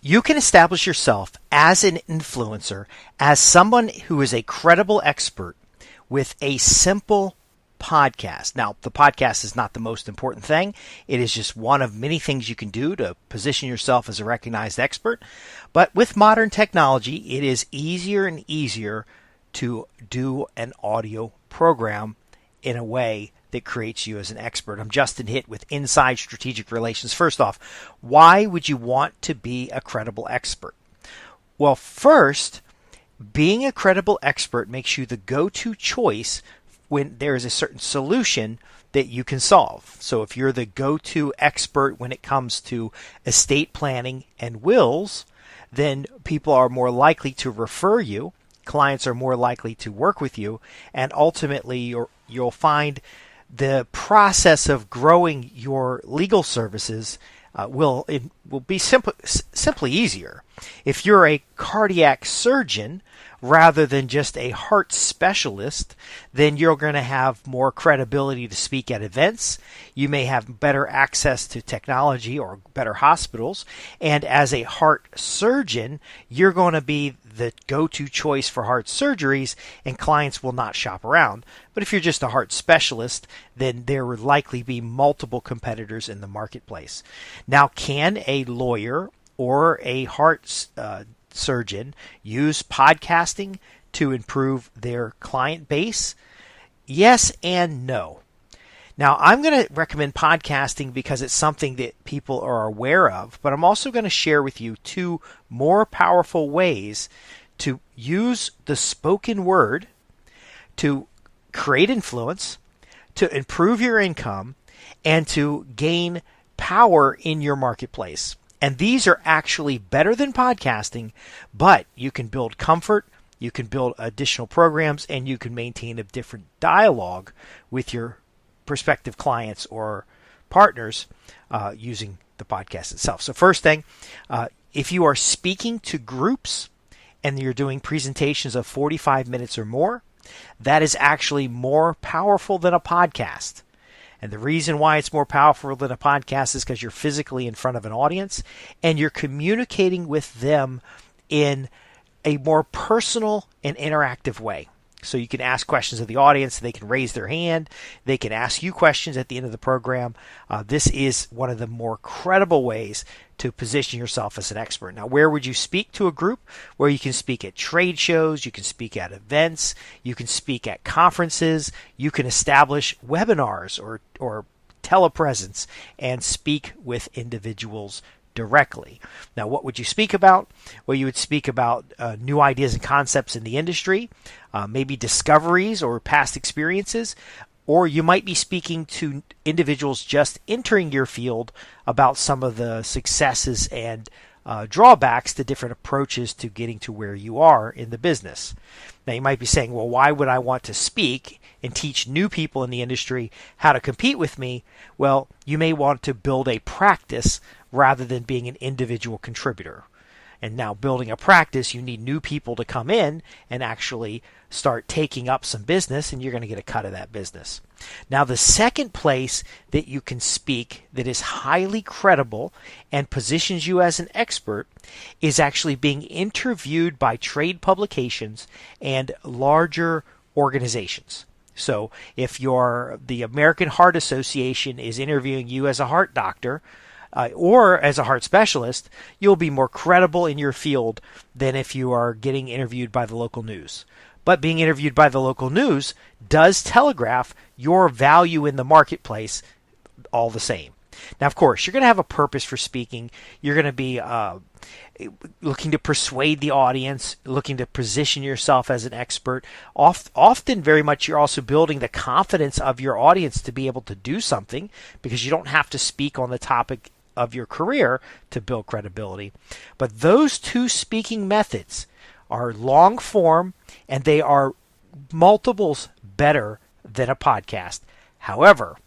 You can establish yourself as an influencer, as someone who is a credible expert with a simple podcast. Now, the podcast is not the most important thing. It is just one of many things you can do to position yourself as a recognized expert. But with modern technology, it is easier and easier to do an audio program in a way that creates you as an expert. I'm Justin Hitt with Inside Strategic Relations. First off, why would you want to be a credible expert? Well, first, being a credible expert makes you the go-to choice when there is a certain solution that you can solve. So if you're the go-to expert when it comes to estate planning and wills, then people are more likely to refer you. Clients are more likely to work with you, and ultimately you'll find the process of growing your legal services will be simply easier. If you're a cardiac surgeon rather than just a heart specialist, then you're going to have more credibility to speak at events. You may have better access to technology or better hospitals. And as a heart surgeon, you're going to be the go-to choice for heart surgeries, and clients will not shop around. But if you're just a heart specialist, then there would likely be multiple competitors in the marketplace. Now, can a lawyer or a heart surgeon use podcasting to improve their client base? Yes and no. Now, I'm going to recommend podcasting because it's something that people are aware of, but I'm also going to share with you two more powerful ways to use the spoken word to create influence, to improve your income, and to gain power in your marketplace. And these are actually better than podcasting, but you can build comfort, you can build additional programs, and you can maintain a different dialogue with your prospective clients or partners using the podcast itself. So first thing, if you are speaking to groups and you're doing presentations of 45 minutes or more, that is actually more powerful than a podcast. And the reason why it's more powerful than a podcast is because you're physically in front of an audience and you're communicating with them in a more personal and interactive way. So you can ask questions of the audience, they can raise their hand, they can ask you questions at the end of the program. This is one of the more credible ways to position yourself as an expert. Now, where would you speak to a group? Where you can speak at trade shows, you can speak at events, you can speak at conferences, you can establish webinars or telepresence and speak with individuals directly. Now, what would you speak about? Well, you would speak about new ideas and concepts in the industry, maybe discoveries or past experiences, or you might be speaking to individuals just entering your field about some of the successes and drawbacks to different approaches to getting to where you are in the business. Now, you might be saying, well, why would I want to speak and teach new people in the industry how to compete with me? Well, you may want to build a practice rather than being an individual contributor. And now building a practice, you need new people to come in and actually start taking up some business, and you're going to get a cut of that business. Now, the second place that you can speak that is highly credible and positions you as an expert is actually being interviewed by trade publications and larger organizations. So if the American Heart Association is interviewing you as a heart doctor, or as a heart specialist, you'll be more credible in your field than if you are getting interviewed by the local news. But being interviewed by the local news does telegraph your value in the marketplace all the same. Now, of course, you're going to have a purpose for speaking. You're going to be looking to persuade the audience, looking to position yourself as an expert. Often, very much, you're also building the confidence of your audience to be able to do something, because you don't have to speak on the topic of your career to build credibility. But those two speaking methods are long form, and they are multiples better than a podcast. However,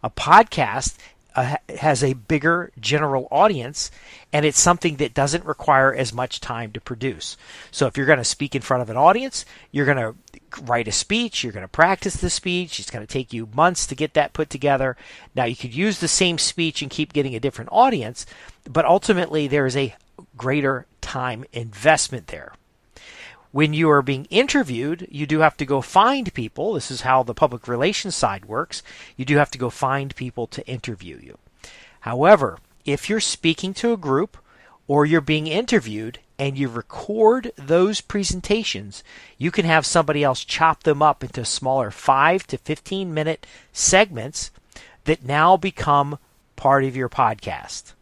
a podcast has a bigger general audience, and it's something that doesn't require as much time to produce. So if you're going to speak in front of an audience, you're going to write a speech, you're going to practice the speech, it's going to take you months to get that put together. Now, you could use the same speech and keep getting a different audience, but ultimately there is a greater time investment there. When you are being interviewed, you do have to go find people. This is how the public relations side works. You do have to go find people to interview you. However, if you're speaking to a group or you're being interviewed and you record those presentations, you can have somebody else chop them up into smaller 5 to 15 minute segments that now become part of your podcast.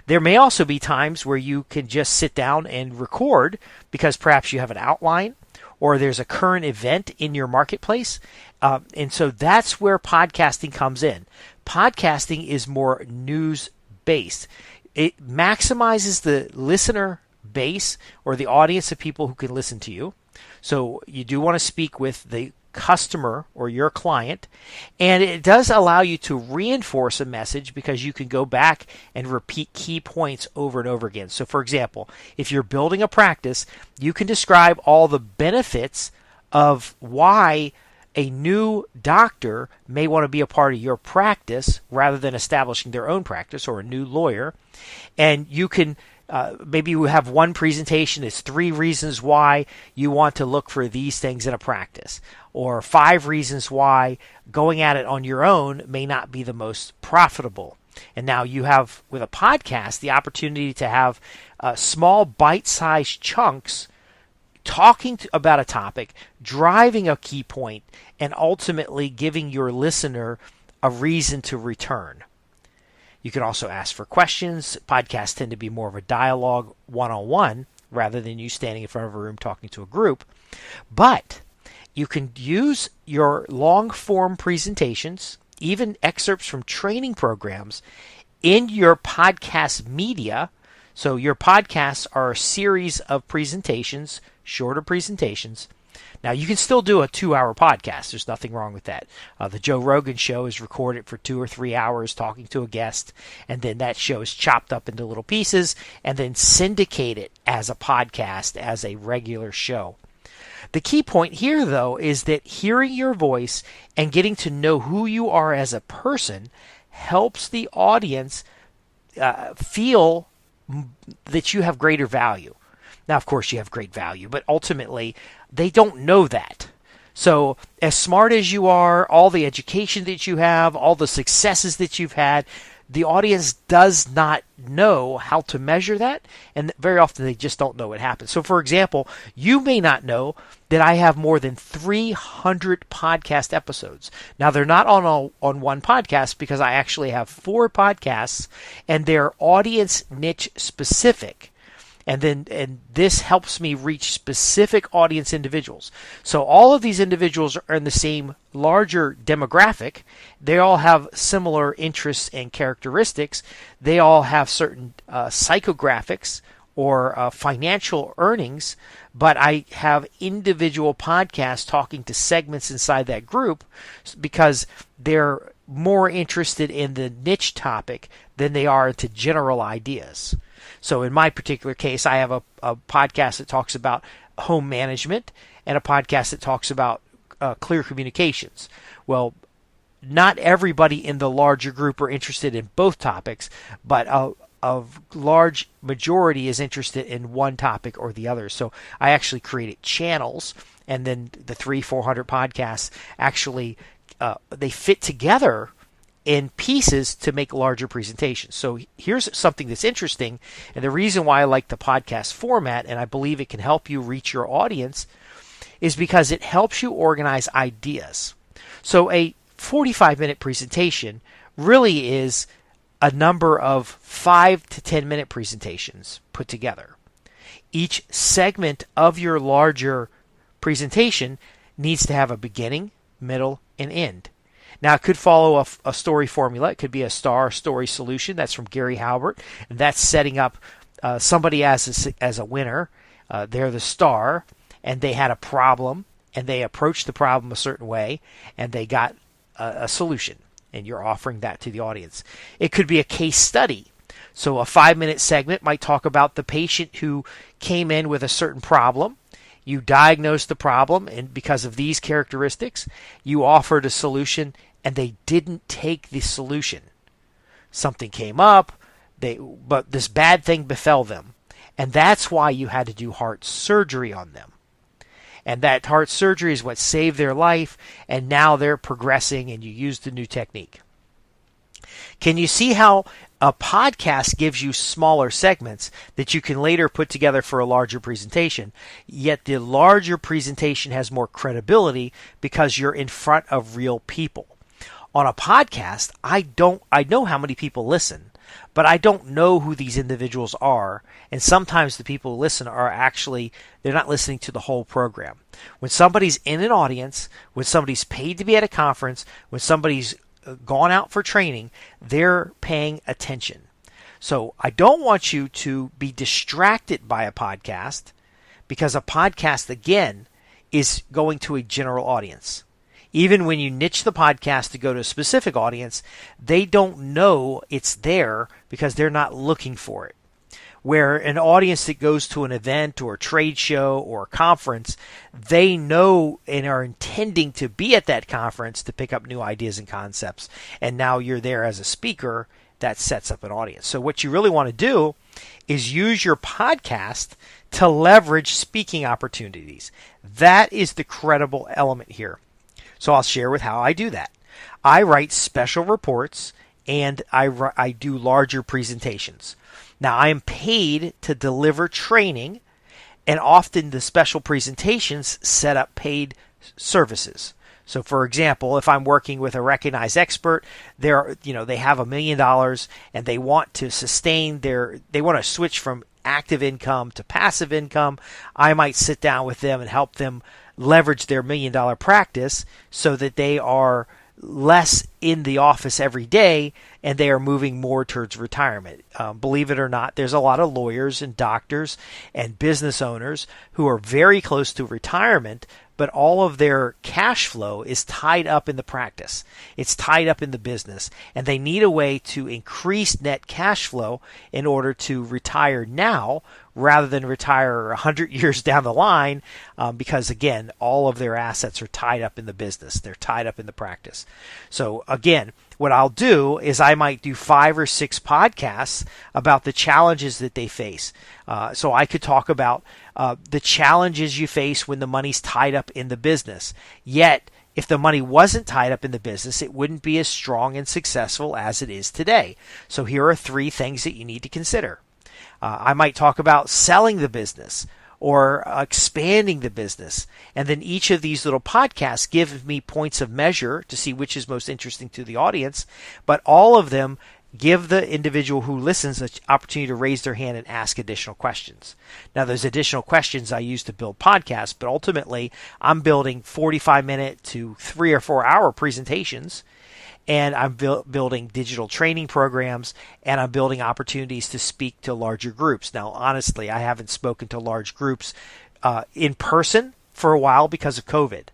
There may also be times where you can just sit down and record because perhaps you have an outline or there's a current event in your marketplace. And so that's where podcasting comes in. Podcasting is more news-based. It maximizes the listener base or the audience of people who can listen to you. So you do want to speak with the customer or your client, and it does allow you to reinforce a message because you can go back and repeat key points over and over again. So for example, if you're building a practice, you can describe all the benefits of why a new doctor may want to be a part of your practice rather than establishing their own practice, or a new lawyer. And you can maybe you have one presentation that's 3 reasons why you want to look for these things in a practice, or 5 reasons why going at it on your own may not be the most profitable. And now you have, with a podcast, the opportunity to have small bite-sized chunks talking about a topic, driving a key point, and ultimately giving your listener a reason to return. You can also ask for questions. Podcasts tend to be more of a dialogue one-on-one rather than you standing in front of a room talking to a group. But you can use your long-form presentations, even excerpts from training programs, in your podcast media. So your podcasts are a series of presentations, shorter presentations. Now, you can still do a 2-hour podcast. There's nothing wrong with that. The Joe Rogan show is recorded for 2 or 3 hours talking to a guest, and then that show is chopped up into little pieces and then syndicated as a podcast, as a regular show. The key point here, though, is that hearing your voice and getting to know who you are as a person helps the audience feel that you have greater value. Now, of course, you have great value, but ultimately, they don't know that. So, as smart as you are, all the education that you have, all the successes that you've had, the audience does not know how to measure that, and very often they just don't know what happens. So, for example, you may not know that I have more than 300 podcast episodes. Now, they're not on one podcast because I actually have 4 podcasts, and they're audience niche specific. And this helps me reach specific audience individuals. So all of these individuals are in the same larger demographic. They all have similar interests and characteristics. They all have certain psychographics or financial earnings, but I have individual podcasts talking to segments inside that group because they're more interested in the niche topic than they are into general ideas. So in my particular case, I have a podcast that talks about home management and a podcast that talks about clear communications. Well, not everybody in the larger group are interested in both topics, but a large majority is interested in one topic or the other. So I actually created channels, and then the 300-400 podcasts actually they fit together in pieces to make larger presentations. So here's something that's interesting, and the reason why I like the podcast format, and I believe it can help you reach your audience, is because it helps you organize ideas. So a 45-minute presentation really is a number of 5 to 10-minute presentations put together. Each segment of your larger presentation needs to have a beginning, middle, and end. Now, it could follow a story formula. It could be a STAR story solution. That's from Gary Halbert. And that's setting up somebody as a winner. They're the star, and they had a problem, and they approached the problem a certain way, and they got a solution. And you're offering that to the audience. It could be a case study. So a 5-minute segment might talk about the patient who came in with a certain problem. You diagnosed the problem, and because of these characteristics, you offered a solution, and they didn't take the solution. Something came up, but this bad thing befell them. And that's why you had to do heart surgery on them. And that heart surgery is what saved their life, and now they're progressing and you use the new technique. Can you see how a podcast gives you smaller segments that you can later put together for a larger presentation, yet the larger presentation has more credibility because you're in front of real people? On a podcast, I know how many people listen, but I don't know who these individuals are, and sometimes the people who listen are actually, they're not listening to the whole program. When somebody's in an audience, when somebody's paid to be at a conference, when somebody's gone out for training, they're paying attention. So I don't want you to be distracted by a podcast, because a podcast, again, is going to a general audience. Even when you niche the podcast to go to a specific audience, they don't know it's there because they're not looking for it. Where an audience that goes to an event or a trade show or a conference, they know and are intending to be at that conference to pick up new ideas and concepts. And now you're there as a speaker, that sets up an audience. So what you really want to do is use your podcast to leverage speaking opportunities. That is the credible element here. So I'll share with how I do that. I write special reports and I do larger presentations. Now, I am paid to deliver training, and often the special presentations set up paid services. So, for example, if I'm working with a recognized expert, they have $1 million and they want to sustain they want to switch from active income to passive income. I might sit down with them and help them leverage their $1 million practice so that they are less in the office every day and they are moving more towards retirement. Believe it or not, there's a lot of lawyers and doctors and business owners who are very close to retirement, but all of their cash flow is tied up in the practice. It's tied up in the business, and they need a way to increase net cash flow in order to retire now rather than retire 100 years down the line, because, again, all of their assets are tied up in the business. They're tied up in the practice. So, again, what I'll do is I might do 5 or 6 podcasts about the challenges that they face. So I could talk about the challenges you face when the money's tied up in the business. Yet, if the money wasn't tied up in the business, it wouldn't be as strong and successful as it is today. So here are 3 things that you need to consider. I might talk about selling the business or expanding the business. And then each of these little podcasts give me points of measure to see which is most interesting to the audience. But all of them give the individual who listens an opportunity to raise their hand and ask additional questions. Now, those additional questions I use to build podcasts, but ultimately I'm building 45-minute to 3 or 4 hour presentations, and I'm building digital training programs, and I'm building opportunities to speak to larger groups. Now, honestly, I haven't spoken to large groups in person for a while because of COVID.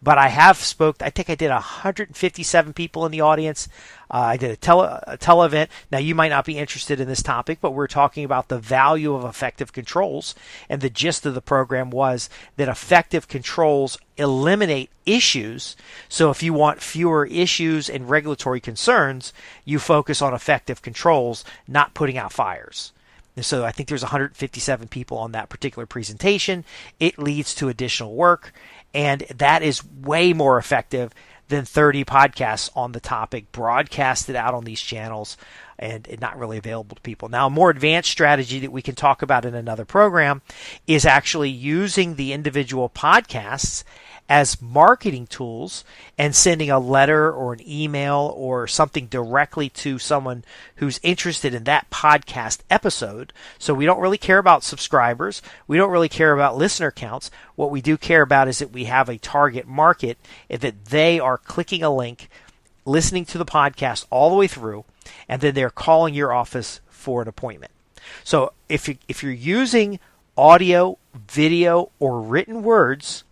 But I have I think I did 157 people in the audience. I did a tele event. Now, you might not be interested in this topic, but we're talking about the value of effective controls. And the gist of the program was that effective controls eliminate issues. So if you want fewer issues and regulatory concerns, you focus on effective controls, not putting out fires. And so I think there's 157 people on that particular presentation. It leads to additional work, and that is way more effective than 30 podcasts on the topic broadcasted out on these channels and not really available to people. Now, a more advanced strategy that we can talk about in another program is actually using the individual podcasts as marketing tools and sending a letter or an email or something directly to someone who's interested in that podcast episode. So we don't really care about subscribers. We don't really care about listener counts. What we do care about is that we have a target market and that they are clicking a link, listening to the podcast all the way through, and then they're calling your office for an appointment. So if you're using audio, video, or written words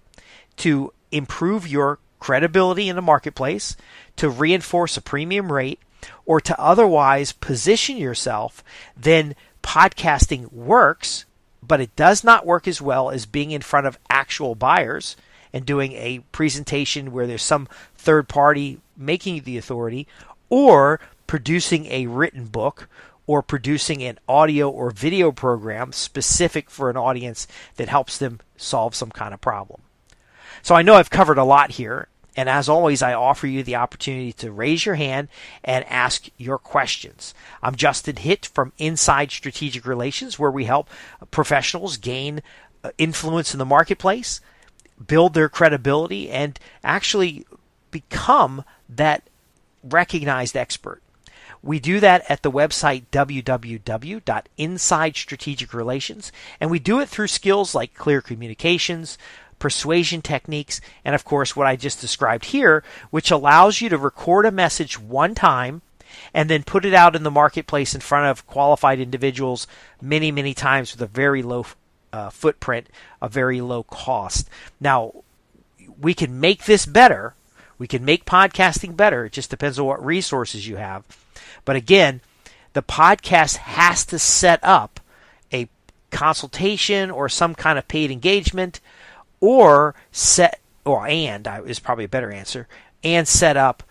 to improve your credibility in the marketplace, to reinforce a premium rate, or to otherwise position yourself, then podcasting works, but it does not work as well as being in front of actual buyers and doing a presentation where there's some third party making you the authority, or producing a written book, or producing an audio or video program specific for an audience that helps them solve some kind of problem. So I know I've covered a lot here, and as always, I offer you the opportunity to raise your hand and ask your questions. I'm Justin Hitt from Inside Strategic Relations, where we help professionals gain influence in the marketplace, build their credibility, and actually become that recognized expert. We do that at the website www.insidestrategicrelations, and we do it through skills like clear communications, persuasion techniques, and of course what I just described here, which allows you to record a message one time and then put it out in the marketplace in front of qualified individuals many, many times with a very low footprint, a very low cost. Now, we can make this better. We can make podcasting better. It just depends on what resources you have. But again, the podcast has to set up a consultation or some kind of paid engagement, is probably a better answer, and set up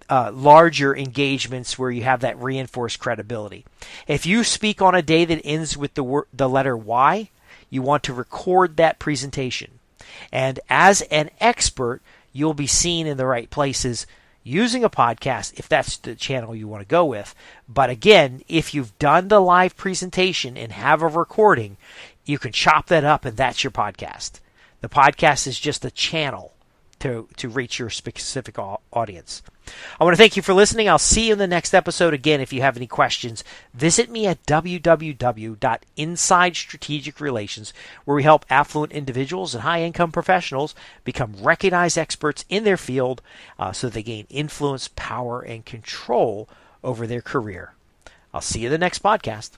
larger engagements where you have that reinforced credibility. If you speak on a day that ends with the letter Y, you want to record that presentation. And as an expert, you'll be seen in the right places using a podcast if that's the channel you want to go with. But again, if you've done the live presentation and have a recording, you can chop that up and that's your podcast. The podcast is just a channel to reach your specific audience. I want to thank you for listening. I'll see you in the next episode. Again, if you have any questions, visit me at www.insidestrategicrelations, where we help affluent individuals and high-income professionals become recognized experts in their field so they gain influence, power, and control over their career. I'll see you in the next podcast.